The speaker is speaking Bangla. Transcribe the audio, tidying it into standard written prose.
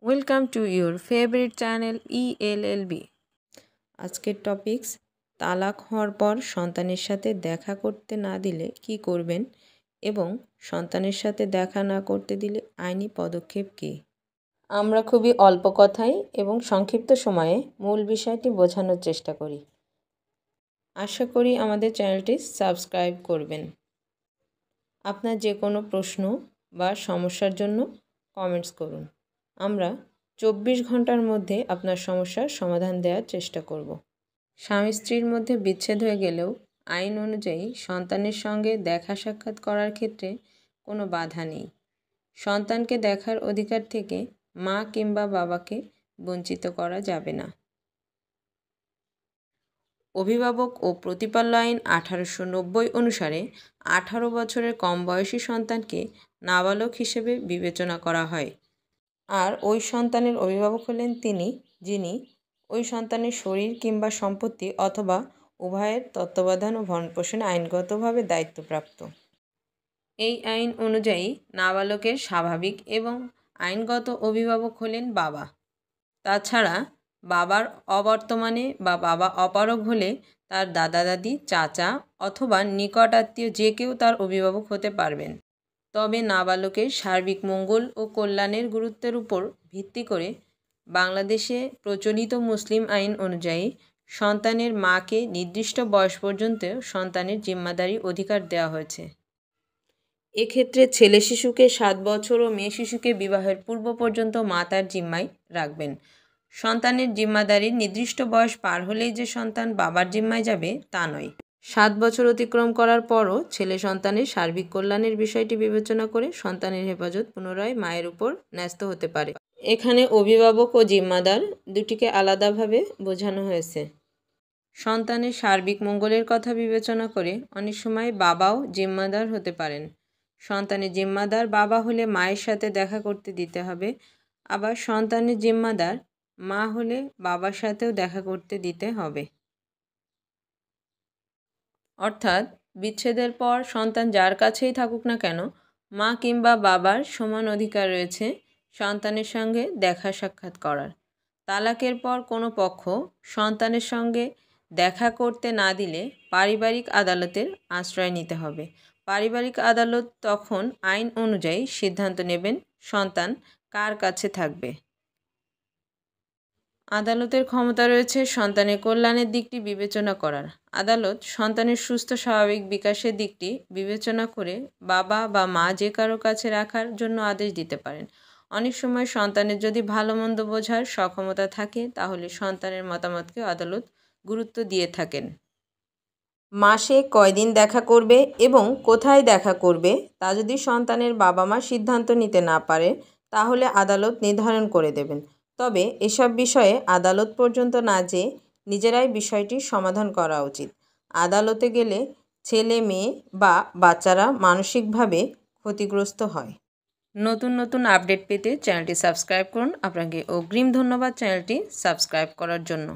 Welcome to your favorite channel ELLB. আজকের টপিকস তালাক হওয়ার পর সন্তানের সাথে দেখা করতে না দিলে কি করবেন এবং সন্তানের সাথে দেখা না করতে দিলে আইনি পদক্ষেপ কী। আমরা খুবই অল্প কথায় এবং সংক্ষিপ্ত সময়ে মূল বিষয়টি বোঝানোর চেষ্টা করি। আশা করি আমাদের চ্যানেলটি সাবস্ক্রাইব করবেন। আপনার যে কোনো প্রশ্ন বা সমস্যার জন্য কমেন্টস করুন। আমরা 24 ঘন্টার মধ্যে আপনার সমস্যার সমাধান দেওয়ার চেষ্টা করব। স্বামী স্ত্রীর মধ্যে বিচ্ছেদ হয়ে গেলেও আইন অনুযায়ী সন্তানের সঙ্গে দেখা সাক্ষাৎ করার ক্ষেত্রে কোনো বাধা নেই। সন্তানকে দেখার অধিকার থেকে মা কিংবা বাবাকে বঞ্চিত করা যাবে না। অভিভাবক ও প্রতিপাল্য আইন 1890 অনুসারে 18 বছরের কম বয়সী সন্তানকে নাবালক হিসেবে বিবেচনা করা হয়। আর ওই সন্তানের অভিভাবক হলেন তিনি, যিনি ওই সন্তানের শরীর কিংবা সম্পত্তি অথবা উভয়ের তত্ত্বাবধান ও ভরণপোষণে আইনগতভাবে দায়িত্বপ্রাপ্ত। এই আইন অনুযায়ী নাবালকের স্বাভাবিক এবং আইনগত অভিভাবক হলেন বাবা। তাছাড়া বাবার অবর্তমানে বা বাবা অপারগ হলে তার দাদা দাদি, চাচা অথবা নিকট আত্মীয় যে কেউ তার অভিভাবক হতে পারবেন। তবে নাবালকের সার্বিক মঙ্গল ও কল্যাণের গুরুত্বের উপর ভিত্তি করে বাংলাদেশে প্রচলিত মুসলিম আইন অনুযায়ী সন্তানের মাকে নির্দিষ্ট বয়স পর্যন্ত সন্তানের জিম্মাদারি অধিকার দেওয়া হয়েছে। এক্ষেত্রে ছেলে শিশুকে 7 বছর ও মেয়ে শিশুকে বিবাহের পূর্ব পর্যন্ত মা তার জিম্মায় রাখবেন। সন্তানের জিম্মাদারির নির্দিষ্ট বয়স পার হলেই যে সন্তান বাবার জিম্মায় যাবে তা নয়। 7 বছর অতিক্রম করার পরও ছেলে সন্তানের সার্বিক কল্যাণের বিষয়টি বিবেচনা করে সন্তানের হেফাজত পুনরায় মায়ের উপর ন্যস্ত হতে পারে। এখানে অভিভাবক ও জিম্মাদার দুটিকে আলাদাভাবে বোঝানো হয়েছে। সন্তানের সার্বিক মঙ্গলের কথা বিবেচনা করে অনেক সময় বাবাও জিম্মাদার হতে পারেন। সন্তানের জিম্মাদার বাবা হলে মায়ের সাথে দেখা করতে দিতে হবে, আবার সন্তানের জিম্মাদার মা হলে বাবার সাথেও দেখা করতে দিতে হবে। অর্থাৎ বিচ্ছেদের পর সন্তান যার কাছেই থাকুক না কেন, মা কিংবা বাবার সমান অধিকার রয়েছে সন্তানের সঙ্গে দেখা সাক্ষাৎ করার। তালাকের পর কোনো পক্ষ সন্তানের সঙ্গে দেখা করতে না দিলে পারিবারিক আদালতের আশ্রয় নিতে হবে। পারিবারিক আদালত তখন আইন অনুযায়ী সিদ্ধান্ত নেবেন সন্তান কার কাছে থাকবে। আদালতের ক্ষমতা রয়েছে সন্তানের কল্যাণের দিকটি বিবেচনা করার। আদালত সন্তানের সুস্থ স্বাভাবিক বিকাশের দিকটি বিবেচনা করে বাবা বা মা যে কারো কাছে রাখার জন্য আদেশ দিতে পারেন। অনেক সময় সন্তানের যদি ভালো মন্দ বোঝার সক্ষমতা থাকে তাহলে সন্তানের মতামতকে আদালত গুরুত্ব দিয়ে থাকেন। মাসে কয়দিন দেখা করবে এবং কোথায় দেখা করবে তা যদি সন্তানের বাবা মা সিদ্ধান্ত নিতে না পারে তাহলে আদালত নির্ধারণ করে দেবেন। তবে এসব বিষয়ে আদালত পর্যন্ত না যেয়ে নিজেরাই বিষয়টির সমাধান করা উচিত। আদালতে গেলে ছেলে মেয়ে বা বাচ্চারা মানসিকভাবে ক্ষতিগ্রস্ত হয়। নতুন নতুন আপডেট পেতে চ্যানেলটি সাবস্ক্রাইব করুন। আপনাকে অগ্রিম ধন্যবাদ চ্যানেলটি সাবস্ক্রাইব করার জন্য।